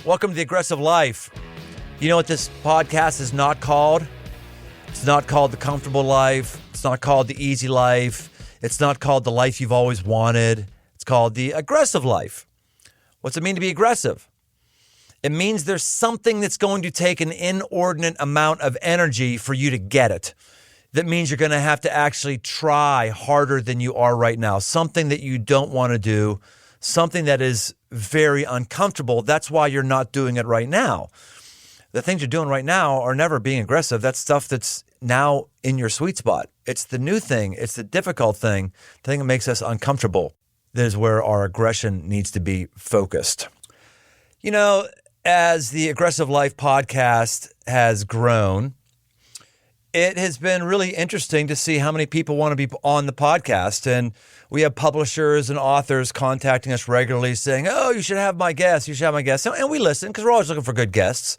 Welcome to The Aggressive Life. You know what this podcast is not called? It's not called The Comfortable Life. It's not called The Easy Life. It's not called The Life You've Always Wanted. It's called The Aggressive Life. What's it mean to be aggressive? It means there's something that's going to take an inordinate amount of energy for you to get it. That means you're going to have to actually try harder than you are right now. Something that you don't want to do, something that is very uncomfortable. That's why you're not doing it right now. The things you're doing right now are never being aggressive. That's stuff that's now in your sweet spot. It's the new thing. It's the difficult thing, the thing that makes us uncomfortable. That is where our aggression needs to be focused. You know, as the Aggressive Life podcast has grown, it has been really interesting to see how many people want to be on the podcast. And we have publishers and authors contacting us regularly saying, oh, you should have my guests. You should have my guests. And we listen because we're always looking for good guests.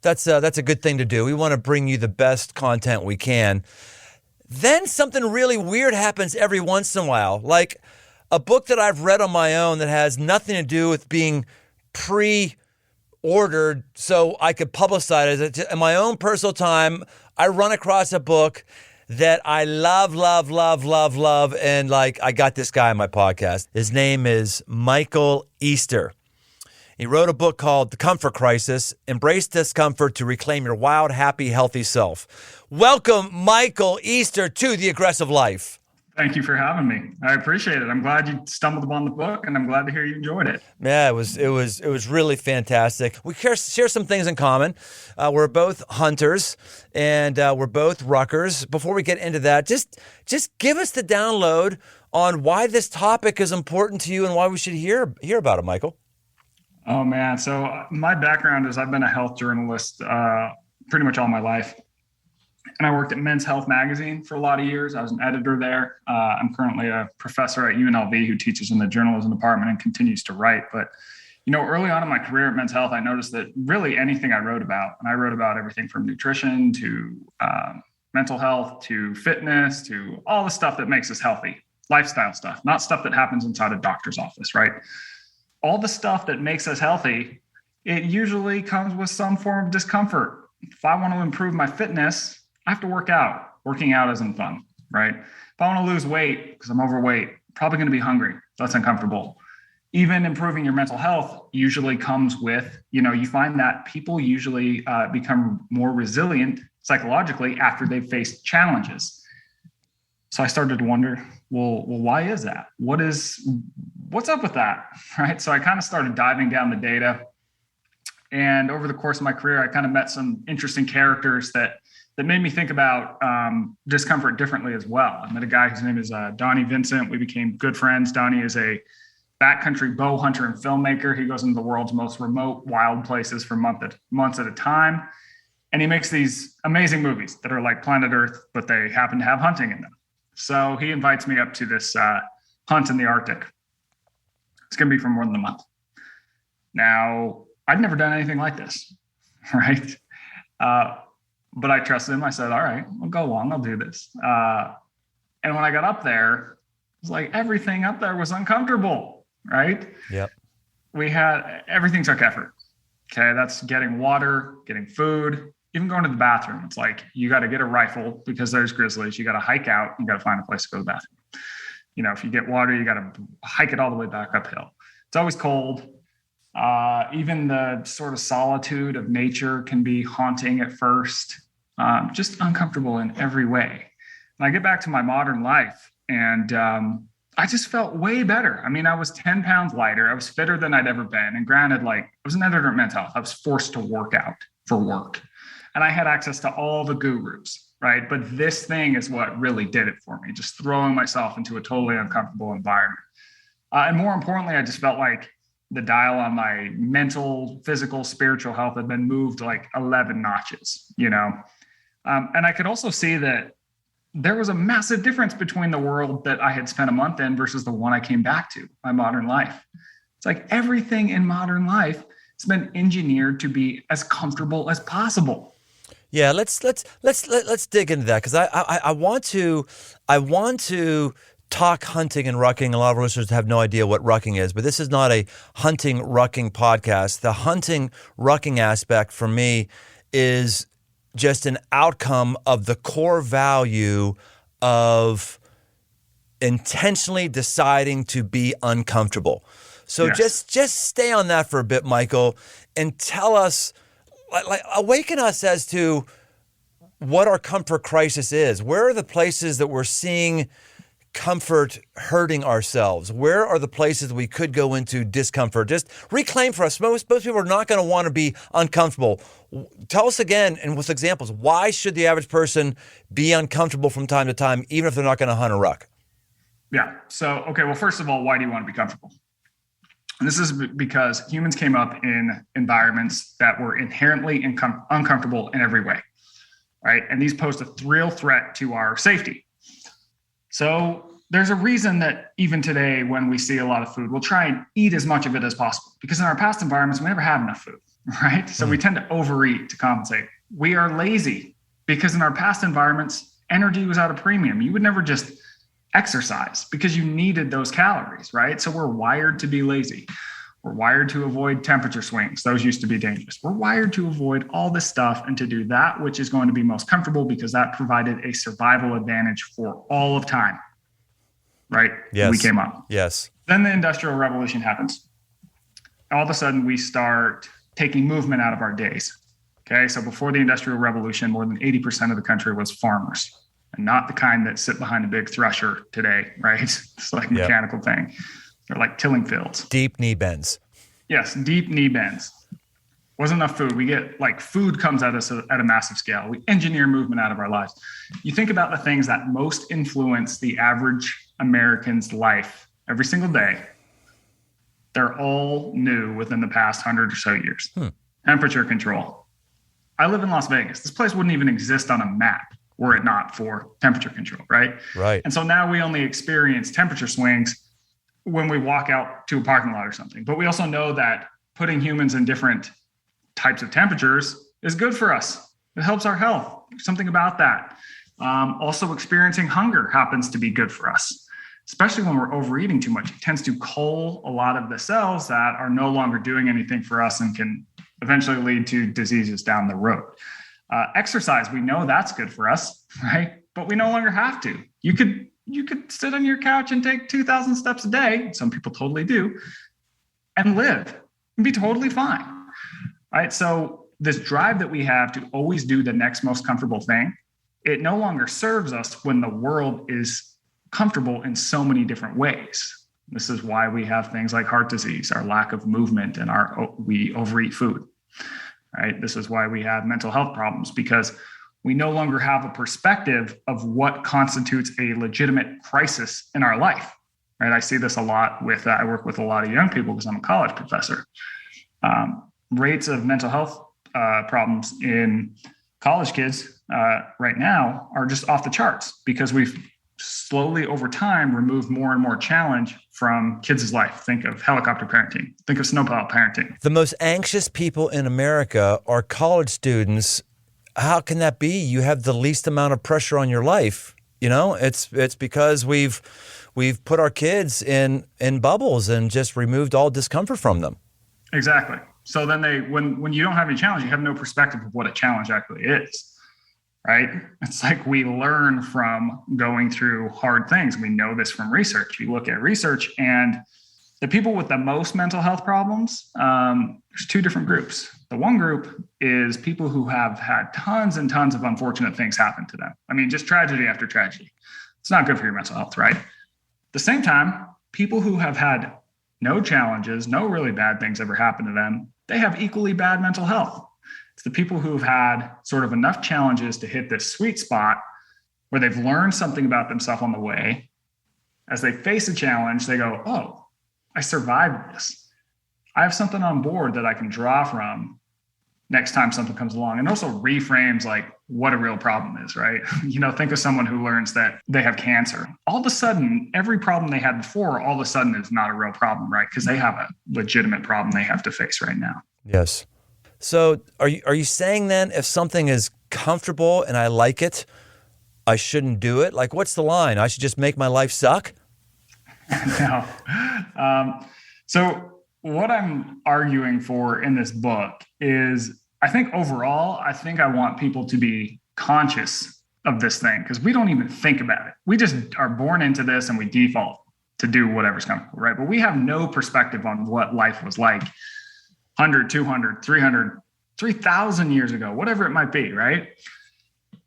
That's a good thing to do. We want to bring you the best content we can. Then something really weird happens every once in a while. Like a book that I've read on my own that has nothing to do with being pre-ordered so I could publicize it. In my own personal time, I run across a book that I love, and like I got this guy on my podcast. His name is Michael Easter. He wrote a book called The Comfort Crisis, Embrace Discomfort to Reclaim Your Wild, Happy, Healthy Self. Welcome, Michael Easter, to The Aggressive Life. Thank you for having me. I appreciate it. I'm glad you stumbled upon the book, and I'm glad to hear you enjoyed it. Yeah, it was really fantastic. We share some things in common. We're both hunters, and we're both ruckers. Before we get into that, just give us the download on why this topic is important to you and why we should hear about it, Michael. Oh man, so my background is I've been a health journalist pretty much all my life. And I worked at Men's Health magazine for a lot of years. I was an editor there. I'm currently a professor at UNLV who teaches in the journalism department and continues to write. But, you know, early on in my career at Men's Health, I noticed that really anything I wrote about, and I wrote about everything from nutrition to mental health to fitness to all the stuff that makes us healthy, lifestyle stuff, not stuff that happens inside a doctor's office, right? All the stuff that makes us healthy, it usually comes with some form of discomfort. If I want to improve my fitness, I have to work out. Working out isn't fun, right? If I want to lose weight because I'm overweight, probably going to be hungry. That's uncomfortable. Even improving your mental health usually comes with, you find that people usually become more resilient psychologically after they've faced challenges. So I started to wonder, well, why is that? What's up with that, right? So I kind of started diving down the data. And over the course of my career, I kind of met some interesting characters that made me think about discomfort differently as well. I met a guy whose name is Donnie Vincent. We became good friends. Donnie is a backcountry bow hunter and filmmaker. He goes into the world's most remote, wild places for months at a time. And he makes these amazing movies that are like Planet Earth, but they happen to have hunting in them. So he invites me up to this hunt in the Arctic. It's going to be for more than a month. Now, I'd never done anything like this, right? But I trusted him. I said, all right, I'll go along. I'll do this. And when I got up there, it was like everything up there was uncomfortable, right? Yep. Everything took effort. Okay. That's getting water, getting food, even going to the bathroom. It's like, you got to get a rifle because there's grizzlies. You got to hike out. You got to find a place to go to the bathroom. If you get water, you got to hike it all the way back uphill. It's always cold. Even the sort of solitude of nature can be haunting at first, just uncomfortable in every way. And I get back to my modern life and I just felt way better. I mean, I was 10 pounds lighter. I was fitter than I'd ever been. And granted, I was an editor at Men's Health. I was forced to work out for work. And I had access to all the gurus, right? But this thing is what really did it for me, just throwing myself into a totally uncomfortable environment. And more importantly, I just felt like the dial on my mental, physical, spiritual health had been moved like 11 notches, And I could also see that there was a massive difference between the world that I had spent a month in versus the one I came back to, my modern life. It's like everything in modern life has been engineered to be as comfortable as possible. Yeah, let's dig into that because I want to talk hunting and rucking. A lot of listeners have no idea what rucking is, but this is not a hunting rucking podcast. The hunting rucking aspect for me is just an outcome of the core value of intentionally deciding to be uncomfortable. So Yes. just stay on that for a bit, Michael, and tell us, like awaken us as to what our comfort crisis is. Where are the places that we're seeing comfort hurting ourselves? Where are the places we could go into discomfort? Just reclaim for us. Most people are not going to want to be uncomfortable. Tell us again, and with examples, why should the average person be uncomfortable from time to time, even if they're not going to hunt or ruck? Yeah. So, okay. Well, first of all, why do you want to be comfortable? And this is because humans came up in environments that were inherently uncomfortable in every way, right? And these pose a real threat to our safety. So there's a reason that even today, when we see a lot of food, we'll try and eat as much of it as possible, because in our past environments, we never had enough food, right? So we tend to overeat to compensate. We are lazy because in our past environments, energy was at a premium. You would never just exercise because you needed those calories, right? So we're wired to be lazy. We're wired to avoid temperature swings. Those used to be dangerous. We're wired to avoid all this stuff and to do that which is going to be most comfortable, because that provided a survival advantage for all of time, right? Yes. We came up. Yes. Then the Industrial Revolution happens. All of a sudden, we start taking movement out of our days. Okay, so before the Industrial Revolution, more than 80% of the country was farmers, and not the kind that sit behind a big thresher today, right? It's like a mechanical thing. They're like tilling fields. Deep knee bends. Yes, deep knee bends. Wasn't enough food. We get like food comes at us at a massive scale. We engineer movement out of our lives. You think about the things that most influence the average American's life every single day. They're all new within the past 100 or so years. Temperature control. I live in Las Vegas. This place wouldn't even exist on a map were it not for temperature control, right? Right. And so now we only experience temperature swings when we walk out to a parking lot or something. But we also know that putting humans in different types of temperatures is good for us. It helps our health. Something about that. Also, experiencing hunger happens to be good for us, especially when we're overeating too much. It tends to cull a lot of the cells that are no longer doing anything for us and can eventually lead to diseases down the road. Exercise, we know that's good for us, right? But we no longer have to. You could sit on your couch and take 2,000 steps a day. Some people totally do, and live and be totally fine, right? So this drive that we have to always do the next most comfortable thing, it no longer serves us when the world is comfortable in so many different ways. This is why we have things like heart disease, our lack of movement, and we overeat food, right? This is why we have mental health problems, because we no longer have a perspective of what constitutes a legitimate crisis in our life, right? I see this a lot I work with a lot of young people because I'm a college professor. Rates of mental health problems in college kids right now are just off the charts, because we've slowly over time removed more and more challenge from kids' life. Think of helicopter parenting. Think of snowplow parenting. The most anxious people in America are college students. How can that be? You have the least amount of pressure on your life. You know, it's because we've put our kids in bubbles and just removed all discomfort from them. Exactly. So then when you don't have any challenge, you have no perspective of what a challenge actually is, right? It's like we learn from going through hard things. We know this from research. You look at research, and the people with the most mental health problems, there's two different groups. The one group is people who have had tons and tons of unfortunate things happen to them. I mean, just tragedy after tragedy. It's not good for your mental health, right? At the same time, people who have had no challenges, no really bad things ever happen to them, they have equally bad mental health. It's the people who've had sort of enough challenges to hit this sweet spot where they've learned something about themselves on the way. As they face a challenge, they go, oh, I survived this. I have something on board that I can draw from next time something comes along, and also reframes like what a real problem is, right? You know, think of someone who learns that they have cancer. All of a sudden, every problem they had before, all of a sudden is not a real problem, right? Because they have a legitimate problem they have to face right now. Yes. So are you saying then if something is comfortable and I like it, I shouldn't do it? Like, what's the line? I should just make my life suck? No. So what I'm arguing for in this book is I think overall, I think I want people to be conscious of this thing because we don't even think about it. We just are born into this and we default to do whatever's comfortable, right? But we have no perspective on what life was like 100, 200, 300, 3,000 years ago, whatever it might be, right?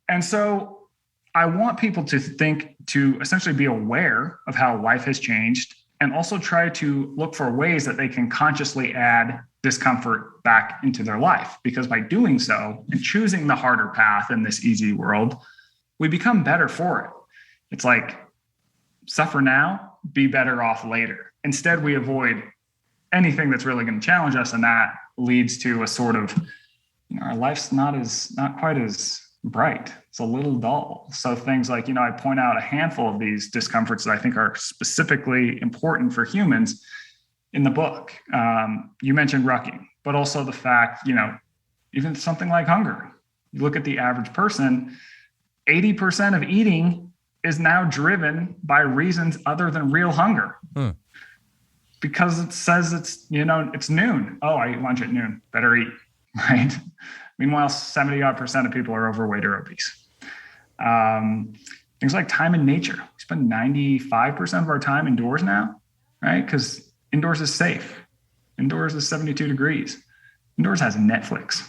And so I want people to think, to essentially be aware of how life has changed and also try to look for ways that they can consciously add discomfort back into their life. Because by doing so and choosing the harder path in this easy world, we become better for it. It's like suffer now, be better off later. Instead, we avoid anything that's really going to challenge us. And that leads to a sort of, our life's not quite as bright. It's a little dull. So things like, I point out a handful of these discomforts that I think are specifically important for humans in the book. You mentioned rucking, but also the fact, even something like hunger. You look at the average person, 80% of eating is now driven by reasons other than real hunger. Because it says it's noon. Oh, I eat lunch at noon. Better eat, right? Meanwhile, 70% of people are overweight or obese. Things like time in nature. We spend 95% of our time indoors now, right? Because indoors is safe. Indoors is 72 degrees. Indoors has Netflix.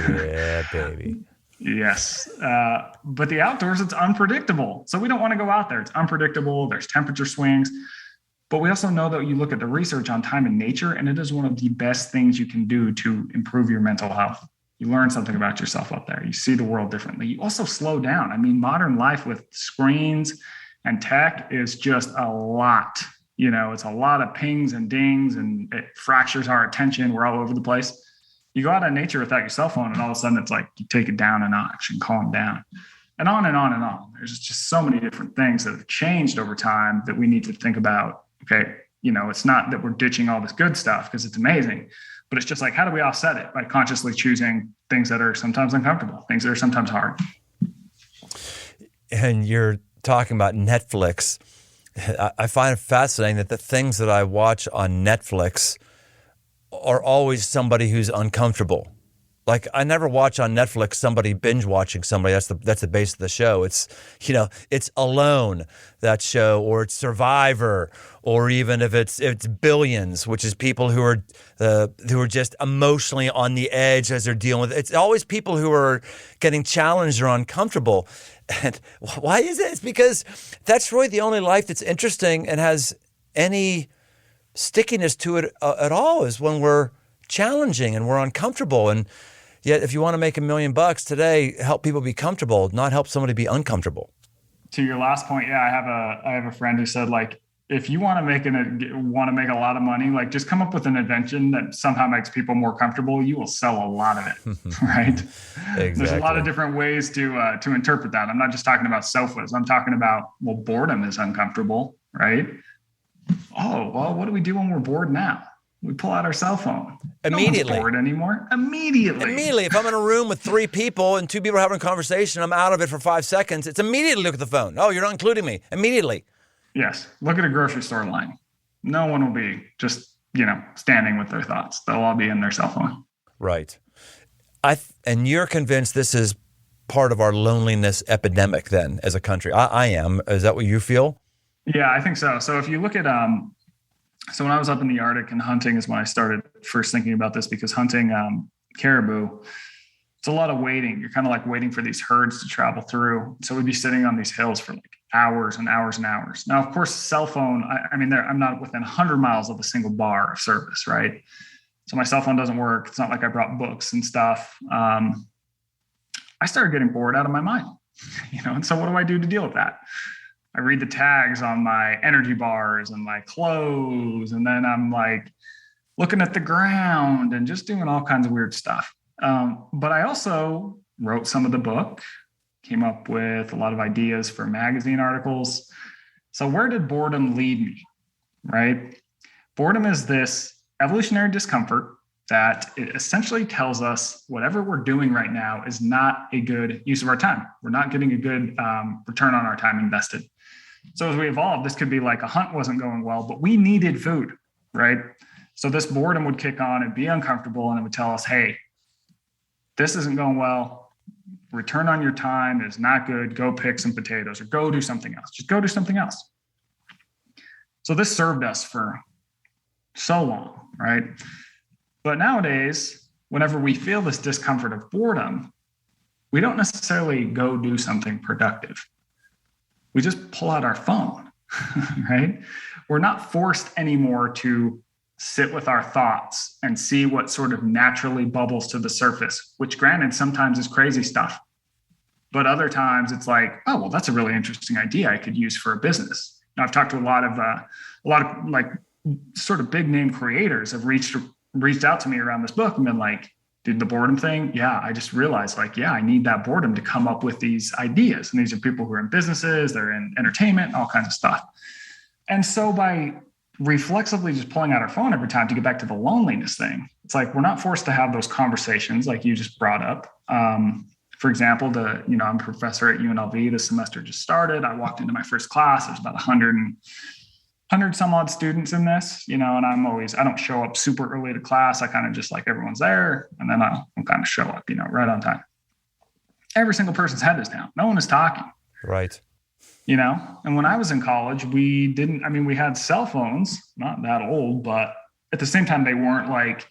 Yeah, baby. Yes. But the outdoors, it's unpredictable. So we don't want to go out there. It's unpredictable. There's temperature swings. But we also know that you look at the research on time in nature, and it is one of the best things you can do to improve your mental health. You learn something about yourself out there. You see the world differently. You also slow down. I mean, modern life with screens and tech is just a lot. It's a lot of pings and dings, and it fractures our attention. We're all over the place. You go out in nature without your cell phone, and all of a sudden it's like you take it down a notch and calm down. And on and on and on. There's just so many different things that have changed over time that we need to think about. Okay, it's not that we're ditching all this good stuff because it's amazing, but it's just like, how do we offset it by consciously choosing things that are sometimes uncomfortable, things that are sometimes hard? And you're talking about Netflix. I find it fascinating that the things that I watch on Netflix are always somebody who's uncomfortable. Like I never watch on Netflix somebody binge watching somebody. That's the base of the show. It's it's Alone, that show, or it's Survivor, or even if it's Billions, which is people who are just emotionally on the edge as they're dealing with it. It's always people who are getting challenged or uncomfortable. And why is it? It's because that's really the only life that's interesting and has any stickiness to it at all, is when we're challenging and we're uncomfortable. And yet, if you want to make $1 million today, help people be comfortable, not help somebody be uncomfortable. To your last point, yeah, I have a friend who said, like, if you want to make a lot of money, like just come up with an invention that somehow makes people more comfortable. You will sell a lot of it, right? Exactly. There's a lot of different ways to interpret that. I'm not just talking about sofas. I'm talking about, well, boredom is uncomfortable, right? Oh, well, what do we do when we're bored now? We pull out our cell phone. Immediately. No one's bored anymore. Immediately. If I'm in a room with 3 people and 2 people are having a conversation, I'm out of it for 5 seconds. It's immediately look at the phone. Oh, you're not including me. Immediately. Yes. Look at a grocery store line. No one will be just, standing with their thoughts. They'll all be in their cell phone. Right. And you're convinced this is part of our loneliness epidemic then as a country. I am. Is that what you feel? Yeah, I think so. So if you look at, so when I was up in the Arctic and hunting is when I started first thinking about this, because hunting caribou, it's a lot of waiting. You're kind of like waiting for these herds to travel through. So we'd be sitting on these hills for like hours and hours and hours. Now, of course, cell phone, I'm not within 100 miles of a single bar of service, right? So my cell phone doesn't work. It's not like I brought books and stuff. I started getting bored out of my mind, and so what do I do to deal with that? I read the tags on my energy bars and my clothes. And then I'm like looking at the ground and just doing all kinds of weird stuff. But I also wrote some of the book, came up with a lot of ideas for magazine articles. So where did boredom lead me, right? Boredom is this evolutionary discomfort that it essentially tells us whatever we're doing right now is not a good use of our time. We're not getting a good return on our time invested. So as we evolved, this could be like a hunt wasn't going well, but we needed food, right? So this boredom would kick on and be uncomfortable, and it would tell us, hey, this isn't going well. Return on your time is not good. Go pick some potatoes or go do something else. Just go do something else. So this served us for so long, right? But nowadays, whenever we feel this discomfort of boredom, we don't necessarily go do something productive. We just pull out our phone, right? We're not forced anymore to sit with our thoughts and see what sort of naturally bubbles to the surface, which granted sometimes is crazy stuff. But other times it's like, oh, well, that's a really interesting idea I could use for a business. Now, I've talked to a lot of like sort of big name creators have reached out to me around this book and been like, dude, the boredom thing. Yeah. I just realized like, yeah, I need that boredom to come up with these ideas. And these are people who are in businesses, they're in entertainment, all kinds of stuff. And so by reflexively just pulling out our phone every time to get back to the loneliness thing, it's like, we're not forced to have those conversations like you just brought up. For example, I'm a professor at UNLV. This semester just started. I walked into my first class. There's about 100 some odd students in this, and I don't show up super early to class. I kind of just like everyone's there. And then I'll kind of show up, right on time. Every single person's head is down. No one is talking. Right. And when I was in college, we had cell phones, not that old, but at the same time, they weren't like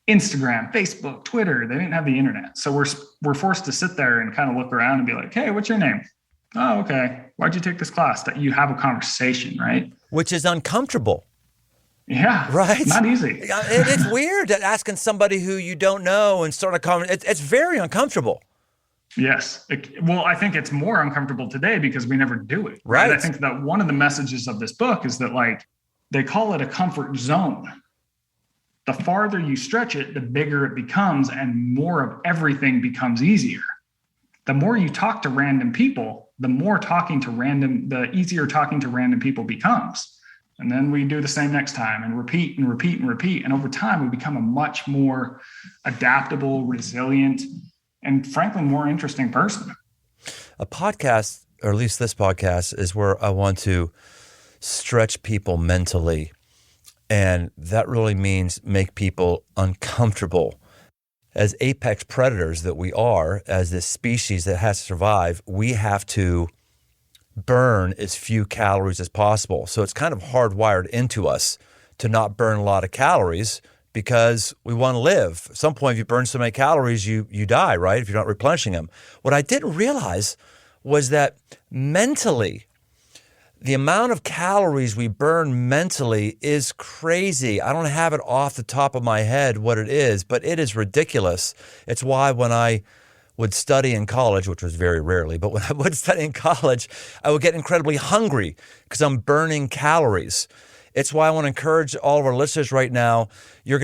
Instagram, Facebook, Twitter. They didn't have the internet. So we're forced to sit there and kind of look around and be like, hey, what's your name? Oh, okay. Why'd you take this class? That you have a conversation, right? Which is uncomfortable. Yeah. Right. Not easy. It's weird asking somebody who you don't know and start a conversation. It's very uncomfortable. Yes. I think it's more uncomfortable today because we never do it. Right. I think that one of the messages of this book is that like they call it a comfort zone. The farther you stretch it, the bigger it becomes and more of everything becomes easier. The more you talk to random people, the easier talking to random people becomes. And then we do the same next time and repeat and repeat and repeat. And over time, we become a much more adaptable, resilient, and frankly, more interesting person. A podcast, or at least this podcast, is where I want to stretch people mentally. And that really means make people uncomfortable. As apex predators that we are, as this species that has to survive, we have to burn as few calories as possible. So it's kind of hardwired into us to not burn a lot of calories because we want to live. At some point, if you burn so many calories, you die, right? If you're not replenishing them. What I didn't realize was that mentally, the amount of calories we burn mentally is crazy. I don't have it off the top of my head what it is, but it is ridiculous. It's why when I would study in college, which was very rarely, but when I would study in college, I would get incredibly hungry because I'm burning calories. It's why I want to encourage all of our listeners right now. You're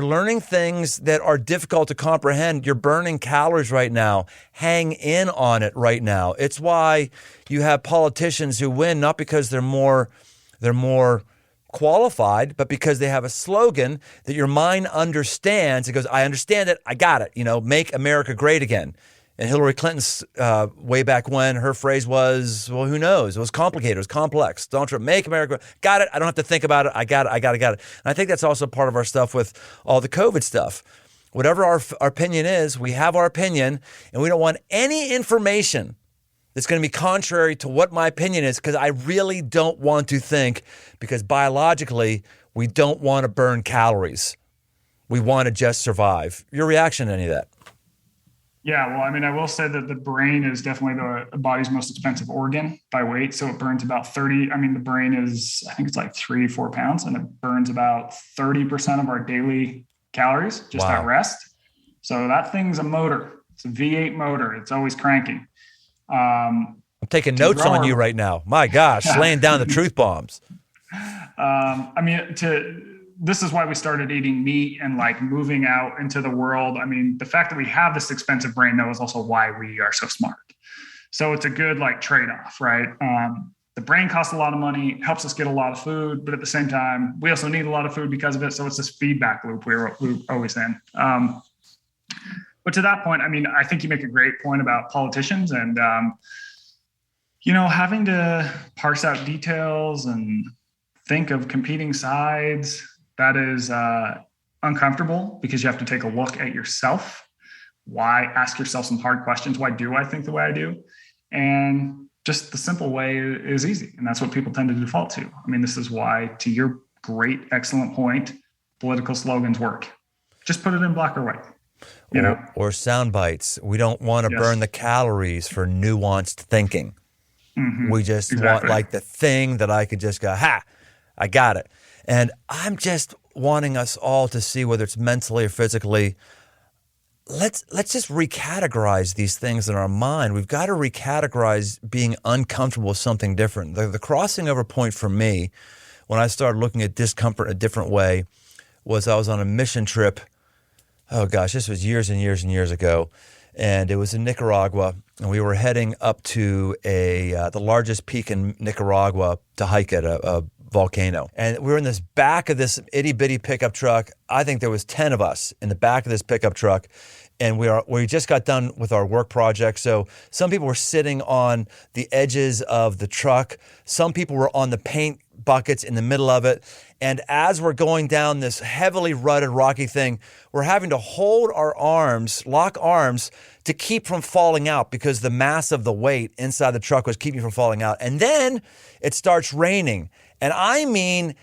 learning things that are difficult to comprehend. You're burning calories right now. Hang in on it right now. It's why you have politicians who win, not because they're more qualified, but because they have a slogan that your mind understands. It goes, I understand it. I got it. Make America great again. And Hillary Clinton's way back when, her phrase was, well, who knows? It was complicated. It was complex. Donald Trump, make America, got it. I don't have to think about it. I got it. And I think that's also part of our stuff with all the COVID stuff. Whatever our opinion is, we have our opinion, and we don't want any information that's going to be contrary to what my opinion is, because I really don't want to think, because biologically, we don't want to burn calories. We want to just survive. Your reaction to any of that? Yeah, well, I will say that the brain is definitely the body's most expensive organ by weight. So it burns about 30. The brain is, I think it's like 3-4 pounds, and it burns about 30% of our daily calories just at rest. So that thing's a motor. It's a V8 motor. It's always cranking. I'm taking notes on you right now. My gosh, laying down the truth bombs. This is why we started eating meat and like moving out into the world. The fact that we have this expensive brain, though, is also why we are so smart. So it's a good like trade-off, right? The brain costs a lot of money, helps us get a lot of food, but at the same time, we also need a lot of food because of it. So it's this feedback loop we're always in. But to that point, I think you make a great point about politicians and, Having to parse out details and think of competing sides, that is uncomfortable because you have to take a look at yourself. Why? Ask yourself some hard questions. Why do I think the way I do? And just the simple way is easy. And that's what people tend to default to. I mean, this is why, to your great, excellent point, political slogans work. Just put it in black or white. Or sound bites. We don't want to burn the calories for nuanced thinking. Mm-hmm. We just want like the thing that I could just go, ha, I got it. And I'm just wanting us all to see, whether it's mentally or physically, let's just recategorize these things in our mind. We've got to recategorize being uncomfortable with something different. The crossing over point for me, when I started looking at discomfort in a different way, was I was on a mission trip. Oh gosh, this was years and years and years ago. And it was in Nicaragua, and we were heading up to the largest peak in Nicaragua to hike at a volcano. And we were in this back of this itty bitty pickup truck. I think there was 10 of us in the back of this pickup truck. And we just got done with our work project. So some people were sitting on the edges of the truck. Some people were on the paint buckets in the middle of it. And as we're going down this heavily rutted, rocky thing, we're having to hold our arms, lock arms, to keep from falling out because the mass of the weight inside the truck was keeping you from falling out. And then it starts raining. And I mean,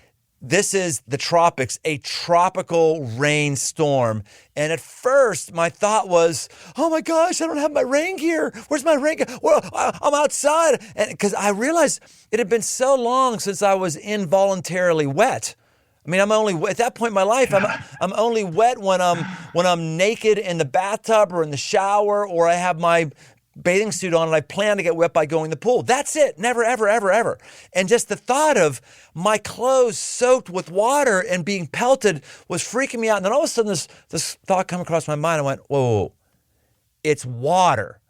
this is the tropics, a tropical rainstorm. And at first, my thought was, oh my gosh, I don't have my rain gear. Where's my rain gear? Well, I'm outside. And because I realized it had been so long since I was involuntarily wet. I mean, I'm only at that point in my life, I'm only wet when I'm naked in the bathtub or in the shower, or I have my bathing suit on and I plan to get wet by going to the pool. That's it. Never, ever, ever, ever. And just the thought of my clothes soaked with water and being pelted was freaking me out. And then all of a sudden this thought came across my mind. I went, whoa, it's water.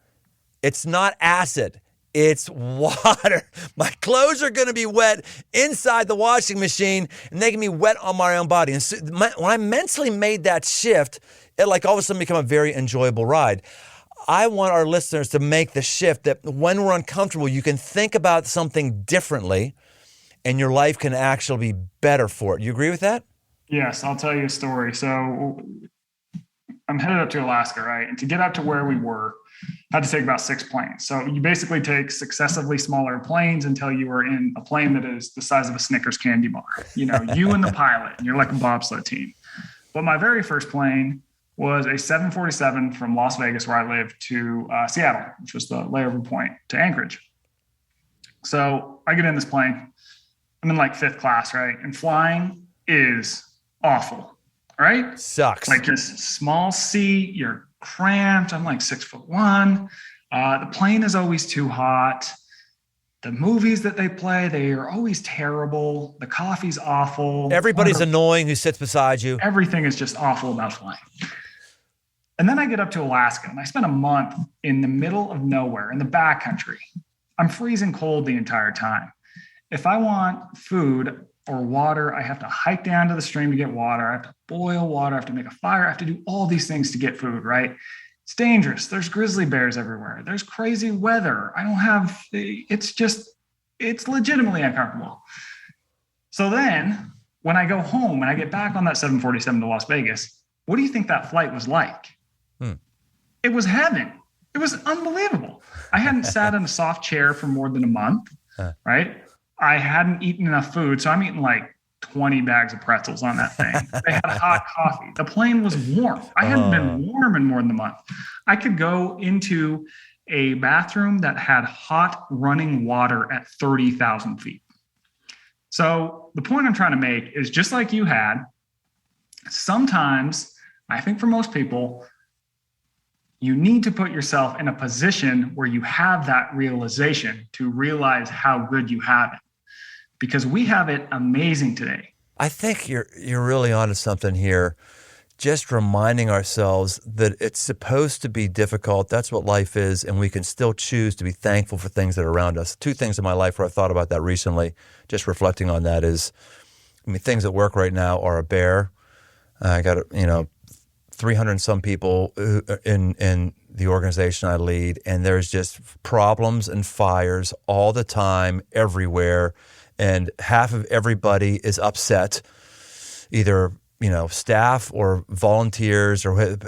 It's not acid. It's water. My clothes are going to be wet inside the washing machine and they can be wet on my own body. And so when I mentally made that shift, it like all of a sudden became a very enjoyable ride. I want our listeners to make the shift that when we're uncomfortable, you can think about something differently and your life can actually be better for it. You agree with that? Yes, I'll tell you a story. So I'm headed up to Alaska, right? And to get up to where we were, I had to take about 6 planes. So you basically take successively smaller planes until you are in a plane that is the size of a Snickers candy bar. You and the pilot, and you're like a bobsled team. But my very first plane was a 747 from Las Vegas, where I live, to Seattle, which was the layover point to Anchorage. So I get in this plane. I'm in like 5th class, right? And flying is awful, right? Sucks. Like this small seat, you're cramped. I'm like 6'1". The plane is always too hot. The movies that they play, they are always terrible. The coffee's awful. Everybody's annoying who sits beside you. Everything is just awful about flying. And then I get up to Alaska and I spent a month in the middle of nowhere in the backcountry. I'm freezing cold the entire time. If I want food or water, I have to hike down to the stream to get water. I have to boil water. I have to make a fire. I have to do all these things to get food, right? It's dangerous. There's grizzly bears everywhere. There's crazy weather. It's legitimately uncomfortable. So then when I go home and I get back on that 747 to Las Vegas, what do you think that flight was like? It was heaven. It was unbelievable. I hadn't sat in a soft chair for more than a month, right? I hadn't eaten enough food. So I'm eating like 20 bags of pretzels on that thing. They had hot coffee. The plane was warm. I hadn't been warm in more than a month. I could go into a bathroom that had hot running water at 30,000 feet. So the point I'm trying to make is, just like you had, sometimes, I think for most people, you need to put yourself in a position where you have that realization to realize how good you have it. Because we have it amazing today. I think you're really onto something here. Just reminding ourselves that it's supposed to be difficult. That's what life is, and we can still choose to be thankful for things that are around us. 2 things in my life where I've thought about that recently, just reflecting on that, is, things at work right now are a bear. I got 3 300 and some people in the organization I lead, and there's just problems and fires all the time, everywhere, and half of everybody is upset, either staff or volunteers, or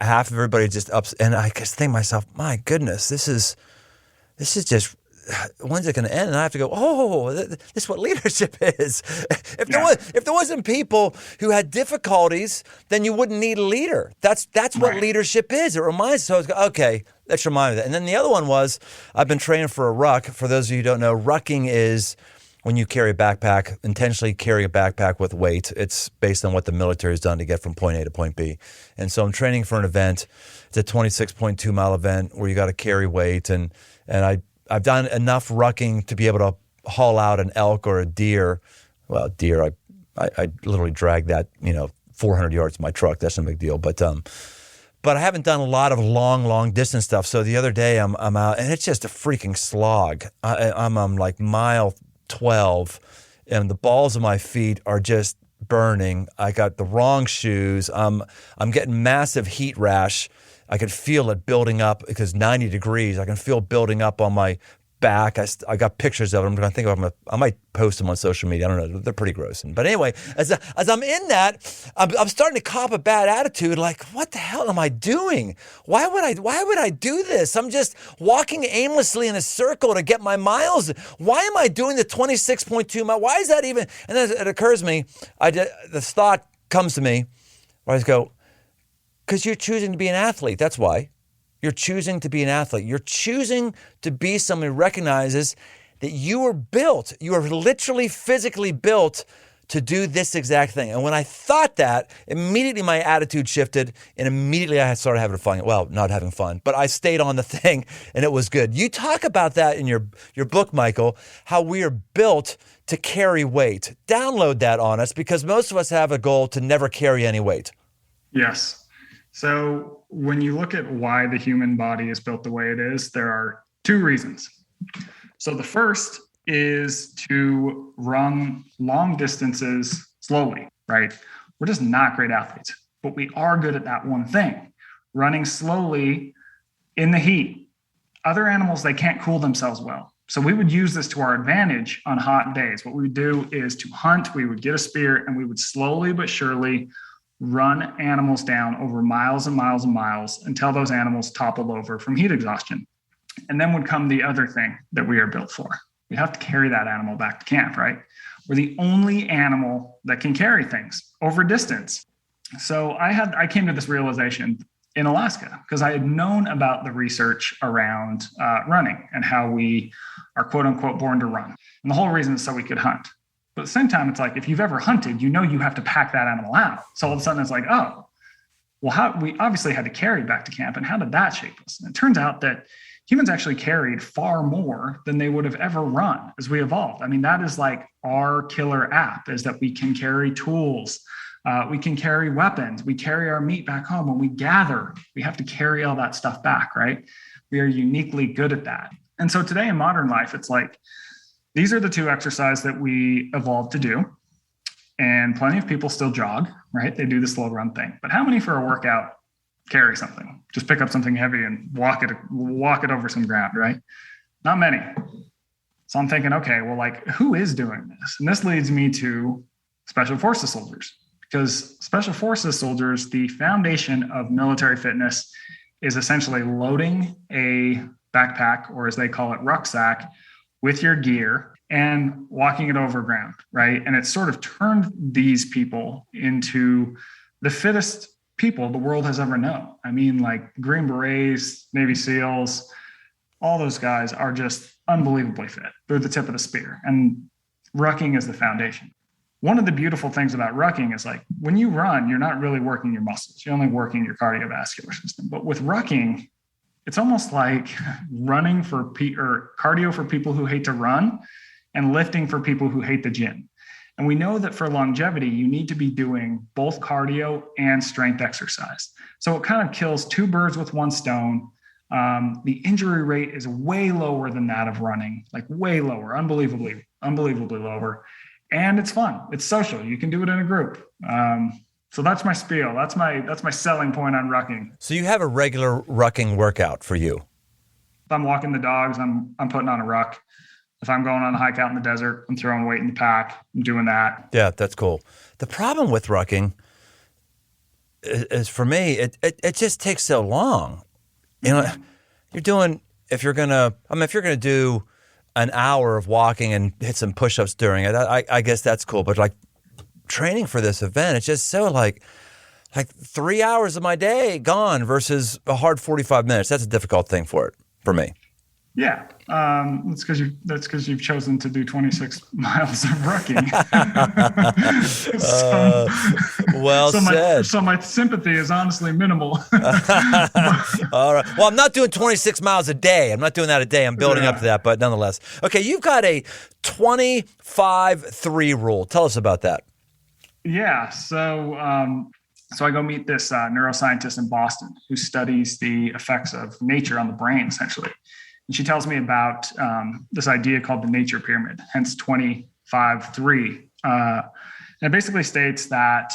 half of everybody just upset. And I just think to myself, my goodness, this is just, when's it going to end? And I have to go, this is what leadership is. If there wasn't people who had difficulties, then you wouldn't need a leader. That's what leadership is. It reminds. So I was okay, let's remind me of that. And then the other one was, I've been training for a ruck. For those of you who don't know, rucking is when you carry a backpack, intentionally carry a backpack with weight. It's based on what the military has done to get from point A to point B. And so I'm training for an event. It's a 26.2 mile event where you got to carry weight, and I've done enough rucking to be able to haul out an elk or a deer. Well, deer, I literally dragged that 400 yards in my truck. That's no big deal. But I haven't done a lot of long distance stuff. So the other day I'm out, and it's just a freaking slog. I'm like mile 12, and the balls of my feet are just burning. I got the wrong shoes. I'm getting massive heat rash. I could feel it building up because 90 degrees. I can feel building up on my back. I got pictures of it. I'm going to think of them. I might post them on social media. I don't know. They're pretty gross. But anyway, as I'm in that, I'm starting to cop a bad attitude. Like, what the hell am I doing? Why would I do this? I'm just walking aimlessly in a circle to get my miles. Why am I doing the 26.2 mile? Why is that even? And then it occurs to me, this thought comes to me where I just go, because you're choosing to be an athlete. That's why. You're choosing to be an athlete. You're choosing to be someone who recognizes that you are literally physically built to do this exact thing. And when I thought that, immediately my attitude shifted, and immediately I started having fun. Well, not having fun, but I stayed on the thing, and it was good. You talk about that in your book, Michael, how we are built to carry weight. Download that on us, because most of us have a goal to never carry any weight. Yes. So when you look at why the human body is built the way it is, there are two reasons. So the first is to run long distances slowly, right? We're just not great athletes, but we are good at that one thing, running slowly in the heat. Other animals, they can't cool themselves well. So we would use this to our advantage on hot days. What we would do is to hunt, we would get a spear, and we would slowly but surely run animals down over miles and miles and miles until those animals toppled over from heat exhaustion. And then would come the other thing that we are built for. We have to carry that animal back to camp, right? We're the only animal that can carry things over distance. So I came to this realization in Alaska because I had known about the research around running and how we are quote unquote born to run. And the whole reason is so we could hunt. But at the same time, it's like, if you've ever hunted, you have to pack that animal out. So all of a sudden it's like, we obviously had to carry back to camp. And how did that shape us? And it turns out that humans actually carried far more than they would have ever run as we evolved. I mean, that is like our killer app, is that we can carry tools. We can carry weapons. We carry our meat back home. When we gather, we have to carry all that stuff back, right? We are uniquely good at that. And so today in modern life, it's like, these are the two exercises that we evolved to do. And plenty of people still jog, right? They do the slow run thing. But how many for a workout carry something? Just pick up something heavy and walk it over some ground, right? Not many. So I'm thinking, okay, well, like, who is doing this? And this leads me to special forces soldiers, because special forces soldiers, the foundation of military fitness is essentially loading a backpack, or as they call it, rucksack, with your gear and walking it over ground, right? And it's sort of turned these people into the fittest people the world has ever known. I mean, like Green Berets, Navy SEALs, all those guys are just unbelievably fit. They're the tip of the spear. And rucking is the foundation. One of the beautiful things about rucking is, like, when you run, you're not really working your muscles. You're only working your cardiovascular system. But with rucking, it's almost like running or cardio for people who hate to run and lifting for people who hate the gym. And we know that for longevity, you need to be doing both cardio and strength exercise. So it kind of kills two birds with one stone. The injury rate is way lower than that of running, like way lower, unbelievably lower. And it's fun. It's social. You can do it in a group. So that's my spiel. That's my selling point on rucking. So you have a regular rucking workout for you. If I'm walking the dogs, I'm putting on a ruck. If I'm going on a hike out in the desert, I'm throwing weight in the pack. I'm doing that. Yeah, that's cool. The problem with rucking is for me, it just takes so long. You know, if you're gonna do an hour of walking and hit some push-ups during it, I guess that's cool. But like training for this event, it's just so like 3 hours of my day gone versus a hard 45 minutes. That's a difficult thing for me. Yeah, that's because you've chosen to do 26 miles of rucking. Well said. So my sympathy is honestly minimal. All right. Well, I'm not doing 26 miles a day. I'm not doing that a day. I'm building up to that, but nonetheless. Okay, you've got a 25-3 rule. Tell us about that. Yeah. So I go meet this neuroscientist in Boston who studies the effects of nature on the brain, essentially. And she tells me about this idea called the nature pyramid, hence 25-3. And it basically states that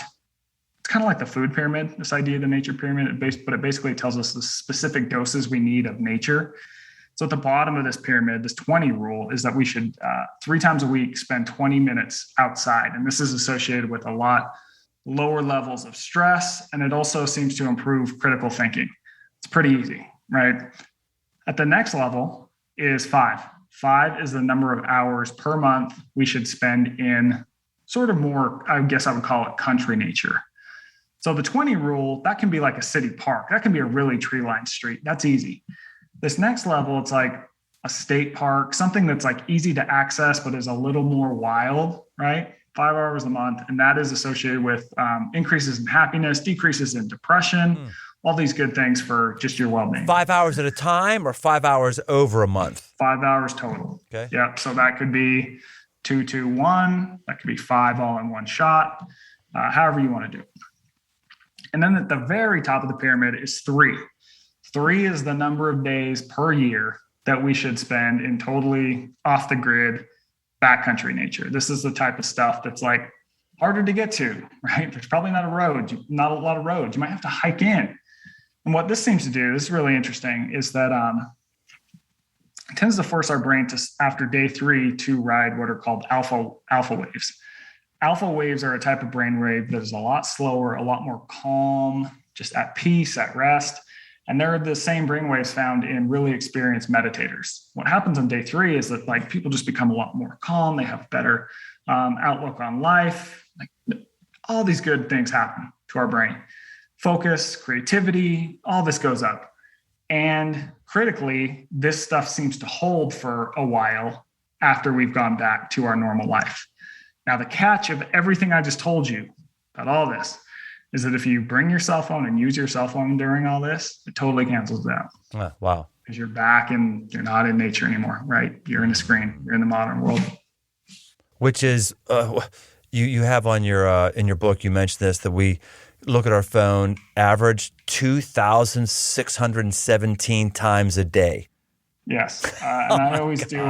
it's kind of like the food pyramid, this idea of the nature pyramid, but it basically tells us the specific doses we need of nature. So at the bottom of this pyramid, this 20 rule is that we should 3 times a week spend 20 minutes outside. And this is associated with a lot lower levels of stress. And it also seems to improve critical thinking. It's pretty easy, right? At the next level is 5. 5 is the number of hours per month we should spend in sort of more, I guess I would call it country nature. So the 20 rule, that can be like a city park. That can be a really tree-lined street. That's easy. This next level, it's like a state park, something that's like easy to access, but is a little more wild, right? 5 hours a month. And that is associated with increases in happiness, decreases in depression, all these good things for just your well-being. 5 hours at a time or 5 hours over a month? 5 hours total. Okay. Yeah. So that could be 2, 2, 1. That could be 5 all in one shot, however you want to do it. And then at the very top of the pyramid is 3. 3 is the number of days per year that we should spend in totally off the grid backcountry nature. This is the type of stuff that's like harder to get to, right? There's probably not a lot of roads. You might have to hike in. And what this seems to do, this is really interesting, is that it tends to force our brain to, after day 3, to ride what are called alpha waves. Alpha waves are a type of brain wave that is a lot slower, a lot more calm, just at peace, at rest. And they're the same brain waves found in really experienced meditators. What happens on day 3 is that like people just become a lot more calm. They have better outlook on life. Like all these good things happen to our brain. Focus, creativity, all this goes up. And critically, this stuff seems to hold for a while after we've gone back to our normal life. Now, the catch of everything I just told you about all this is that if you bring your cell phone and use your cell phone during all this, it totally cancels it out. Wow. Because you're back and you're not in nature anymore, right? You're in a screen. You're in the modern world. Which is, you have on your in your book, you mentioned this, that we look at our phone average 2,617 times a day. Yes. And I always do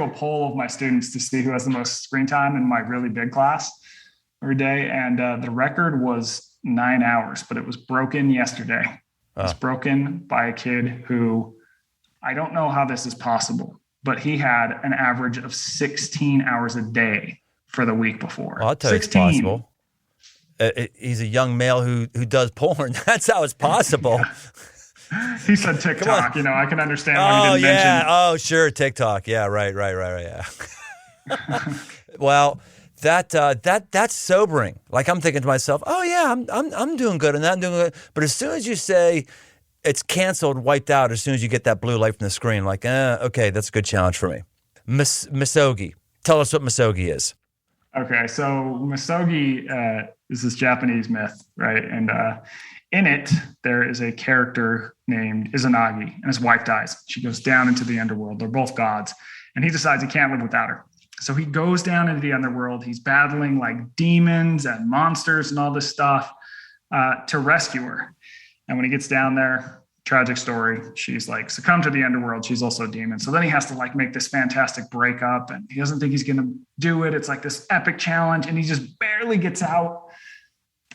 a poll of my students to see who has the most screen time in my really big class every day. And the record was 9 hours, but it was broken yesterday. It was broken by a kid who, I don't know how this is possible, but he had an average of 16 hours a day for the week before. Well, I'll tell you it's possible. He's a young male who does porn. That's how it's possible. Yeah. He said TikTok. You know, I can understand why you didn't mention. Oh, sure, TikTok. Yeah, right. Yeah. Well, that's sobering. Like I'm thinking to myself, oh yeah, I'm doing good and I'm doing good. But as soon as you say it's canceled, wiped out, as soon as you get that blue light from the screen, like, okay, that's a good challenge for me. Misogi. Tell us what misogi is. Okay, so misogi is this Japanese myth, right? And in it, there is a character named Izanagi, and his wife dies. She goes down into the underworld. They're both gods. And he decides he can't live without her. So he goes down into the underworld. He's battling like demons and monsters and all this stuff to rescue her. And when he gets down there, tragic story, she's like succumbed to the underworld. She's also a demon. So then he has to like make this fantastic breakup, and he doesn't think he's going to do it. It's like this epic challenge, and he just barely gets out.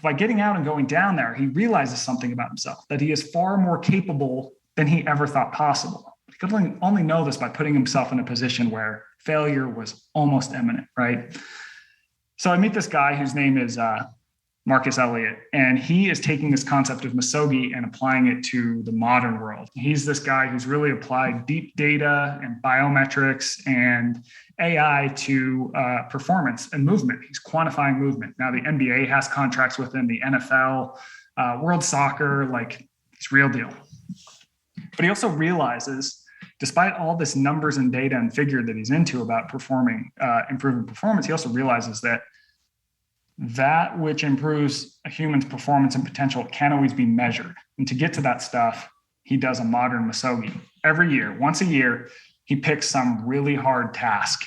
By getting out and going down there, he realizes something about himself, that he is far more capable than he ever thought possible. He could only know this by putting himself in a position where failure was almost imminent, right? So I meet this guy whose name is Marcus Elliott, and he is taking this concept of misogi and applying it to the modern world. He's this guy who's really applied deep data and biometrics and AI to performance and movement. He's quantifying movement. Now the NBA has contracts with him, the NFL, World Soccer, like it's real deal. But he also realizes, despite all this numbers and data and figure that he's into about improving performance, he also realizes that which improves a human's performance and potential can't always be measured. And to get to that stuff, he does a modern misogi. Every year, once a year, he picks some really hard task,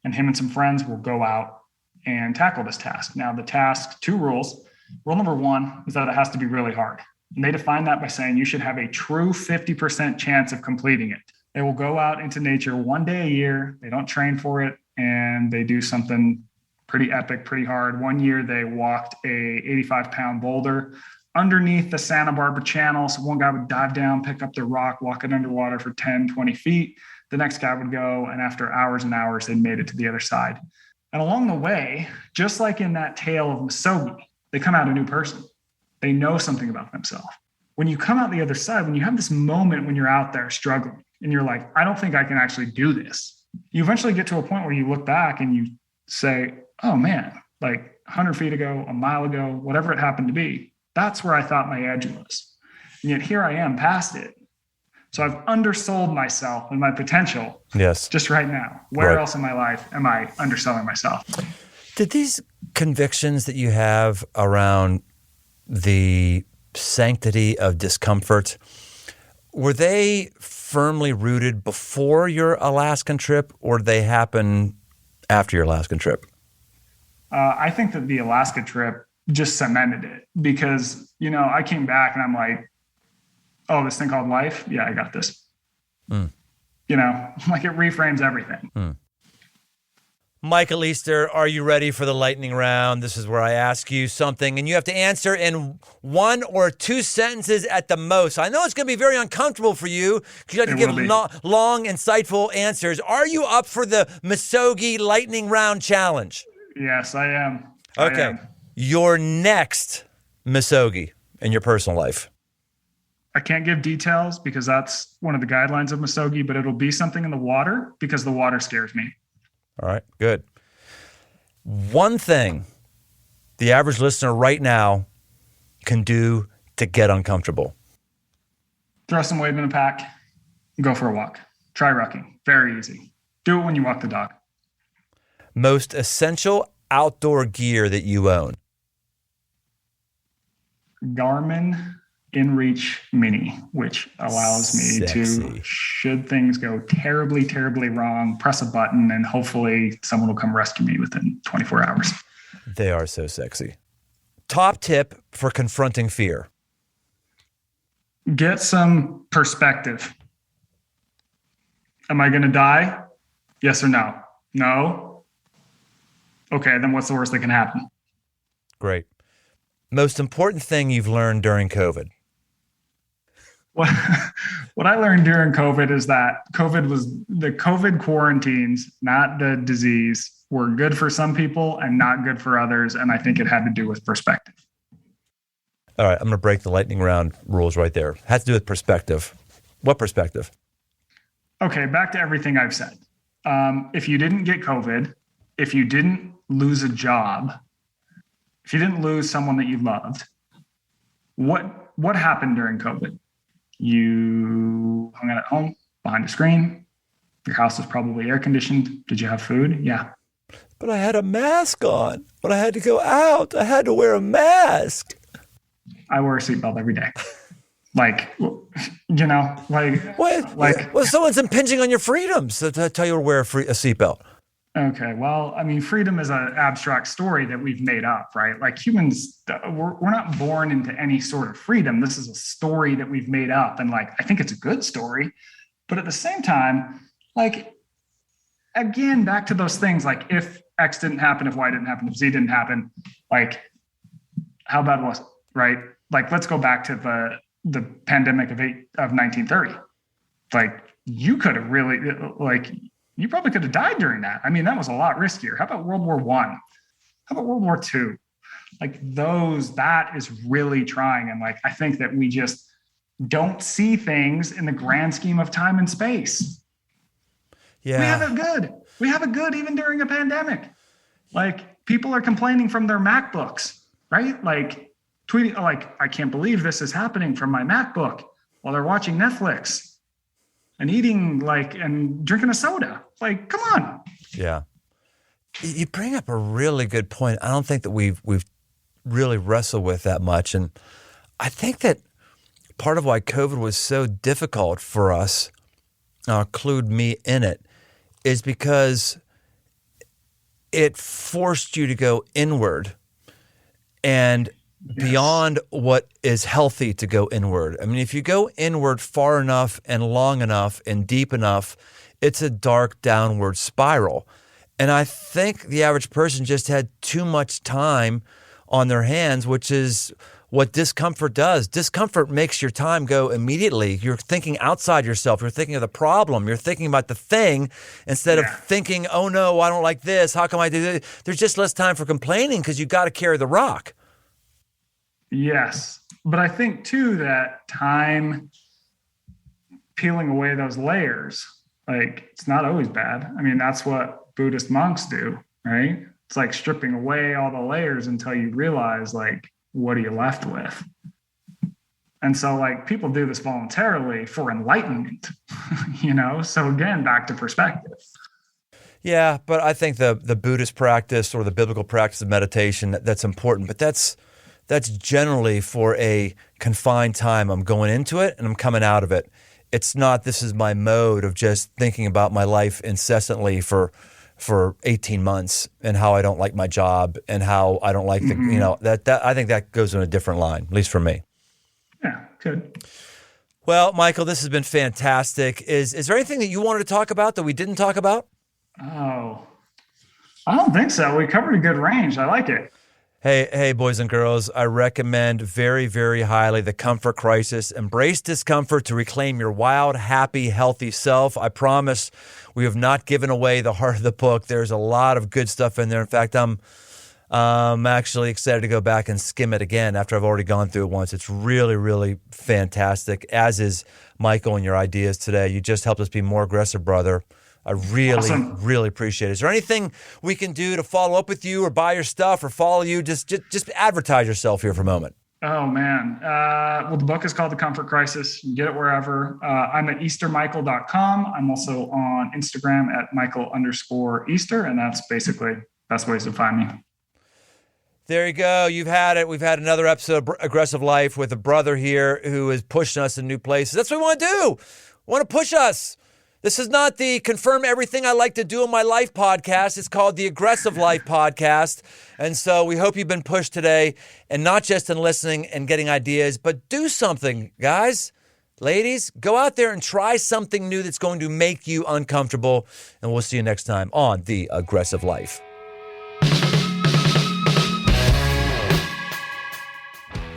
and him and some friends will go out and tackle this task. Now, the task, 2 rules. Rule number 1 is that it has to be really hard. And they define that by saying you should have a true 50% chance of completing it. They will go out into nature one day a year. They don't train for it, and they do something pretty epic, pretty hard. One year they walked a 85-pound boulder underneath the Santa Barbara Channel. So one guy would dive down, pick up the rock, walk it underwater for 10, 20 feet. The next guy would go, and after hours and hours, they made it to the other side. And along the way, just like in that tale of misogi, they come out a new person. They know something about themselves. When you come out the other side, when you have this moment when you're out there struggling and you're like, I don't think I can actually do this. You eventually get to a point where you look back and you say, oh man, like 100 feet ago, a mile ago, whatever it happened to be, that's where I thought my edge was. And yet here I am past it. So I've undersold myself and my potential. Yes. Just right now. Where else in my life am I underselling myself? Did these convictions that you have around the sanctity of discomfort, were they firmly rooted before your Alaskan trip, or did they happen after your Alaskan trip? I think that the Alaska trip just cemented it because, I came back and I'm like, oh, this thing called life? Yeah, I got this. Like it reframes everything. Michael Easter, are you ready for the lightning round? This is where I ask you something and you have to answer in 1 or 2 sentences at the most. I know it's going to be very uncomfortable for you because you have to give long, insightful answers. Are you up for the misogi lightning round challenge? Yes, I am. Okay. I am. Your next misogi in your personal life. I can't give details because that's one of the guidelines of misogi, but it'll be something in the water because the water scares me. All right, good. One thing the average listener right now can do to get uncomfortable. Throw some weight in the pack, go for a walk. Try rucking. Very easy. Do it when you walk the dog. Most essential outdoor gear that you own. Garmin InReach Mini, which allows me to, should things go terribly, terribly wrong, press a button and hopefully someone will come rescue me within 24 hours. They are so sexy. Top tip for confronting fear. Get some perspective. Am I going to die? Yes or no? No. Okay, then what's the worst that can happen? Great. Most important thing you've learned during COVID. What I learned during COVID is that the COVID quarantines, not the disease, were good for some people and not good for others. And I think it had to do with perspective. All right, I'm going to break the lightning round rules right there. It has to do with perspective. What perspective? Okay, back to everything I've said. If you didn't get COVID, if you didn't lose a job, if you didn't lose someone that you loved, what happened during COVID? You hung out at home behind a screen. Your house was probably air conditioned. Did you have food? Yeah. But I had a mask on. When I had to go out, I had to wear a mask. I wear a seatbelt every day. Well, someone's impinging on your freedoms to tell you to wear a seatbelt. Okay, well, I mean, freedom is an abstract story that we've made up, right? Like humans, we're not born into any sort of freedom. This is a story that we've made up. And I think it's a good story. But at the same time, again, back to those things, if X didn't happen, if Y didn't happen, if Z didn't happen, how bad was it, right? Like, let's go back to the pandemic of 1930. Like, you could have really, like, you probably could have died during that. I mean, that was a lot riskier. How about World War I? How about World War II? Like that is really trying. And like, I think that we just don't see things in the grand scheme of time and space. Yeah. We have it good. We have it good even during a pandemic. Like, people are complaining from their MacBooks, right? Like, tweeting, like, I can't believe this is happening from my MacBook while they're watching Netflix and eating, like, and drinking a soda. Like, come on. Yeah. You bring up a really good point. I don't think that we've really wrestled with that much. And I think that part of why COVID was so difficult for us, I'll include me in it, is because it forced you to go inward and beyond what is healthy to go inward. I mean, if you go inward far enough and long enough and deep enough, it's a dark downward spiral. And I think the average person just had too much time on their hands, which is what discomfort does. Discomfort makes your time go immediately. You're thinking outside yourself. You're thinking of the problem. You're thinking about the thing instead of thinking, oh no, I don't like this. How come I do this? There's just less time for complaining because you got to carry the rock. Yes. But I think too that time peeling away those layers, like, it's not always bad. I mean, that's what Buddhist monks do, right? It's like stripping away all the layers until you realize, like, what are you left with? And so, like, people do this voluntarily for enlightenment, you know? So again, back to perspective. Yeah, but I think the Buddhist practice or the biblical practice of meditation, that's important, but that's generally for a confined time. I'm going into it and I'm coming out of it. It's not, this is my mode of just thinking about my life incessantly for 18 months and how I don't like my job and how I don't like the, you know, that I think that goes in a different line, at least for me. Yeah, good. Well, Michael, this has been fantastic. Is there anything that you wanted to talk about that we didn't talk about? Oh, I don't think so. We covered a good range. I like it. Hey, boys and girls, I recommend very, very highly The Comfort Crisis. Embrace discomfort to reclaim your wild, happy, healthy self. I promise we have not given away the heart of the book. There's a lot of good stuff in there. In fact, I'm actually excited to go back and skim it again after I've already gone through it once. It's really, really fantastic, as is Michael and your ideas today. You just helped us be more aggressive, brother. I really appreciate it. Is there anything we can do to follow up with you or buy your stuff or follow you? Just advertise yourself here for a moment. Oh, man. Well, the book is called The Comfort Crisis. You can get it wherever. I'm at eastermichael.com. I'm also on Instagram at Michael_Easter, and that's basically best ways to find me. There you go. You've had it. We've had another episode of Aggressive Life with a brother here who is pushing us in new places. That's what we want to do. We want to push us. This is not the Confirm Everything I Like to Do in My Life podcast. It's called the Aggressive Life podcast. And so we hope you've been pushed today, and not just in listening and getting ideas, but do something, guys. Ladies, go out there and try something new that's going to make you uncomfortable. And we'll see you next time on The Aggressive Life.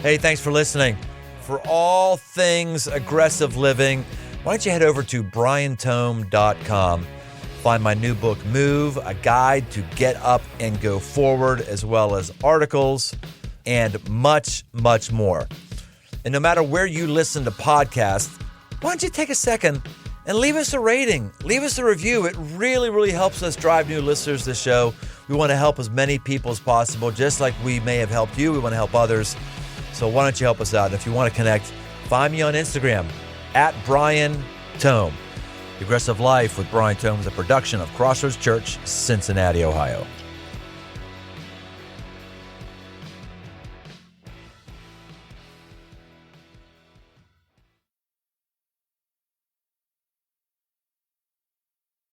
Hey, thanks for listening. For all things aggressive living, why don't you head over to briantome.com. Find my new book, Move, a guide to get up and go forward, as well as articles and much, much more. And no matter where you listen to podcasts, why don't you take a second and leave us a rating, leave us a review. It really, really helps us drive new listeners to the show. We want to help as many people as possible, just like we may have helped you. We want to help others. So why don't you help us out? And if you want to connect, find me on Instagram at Brian Tome. The Aggressive Life with Brian Tome is a production of Crossroads Church, Cincinnati, Ohio.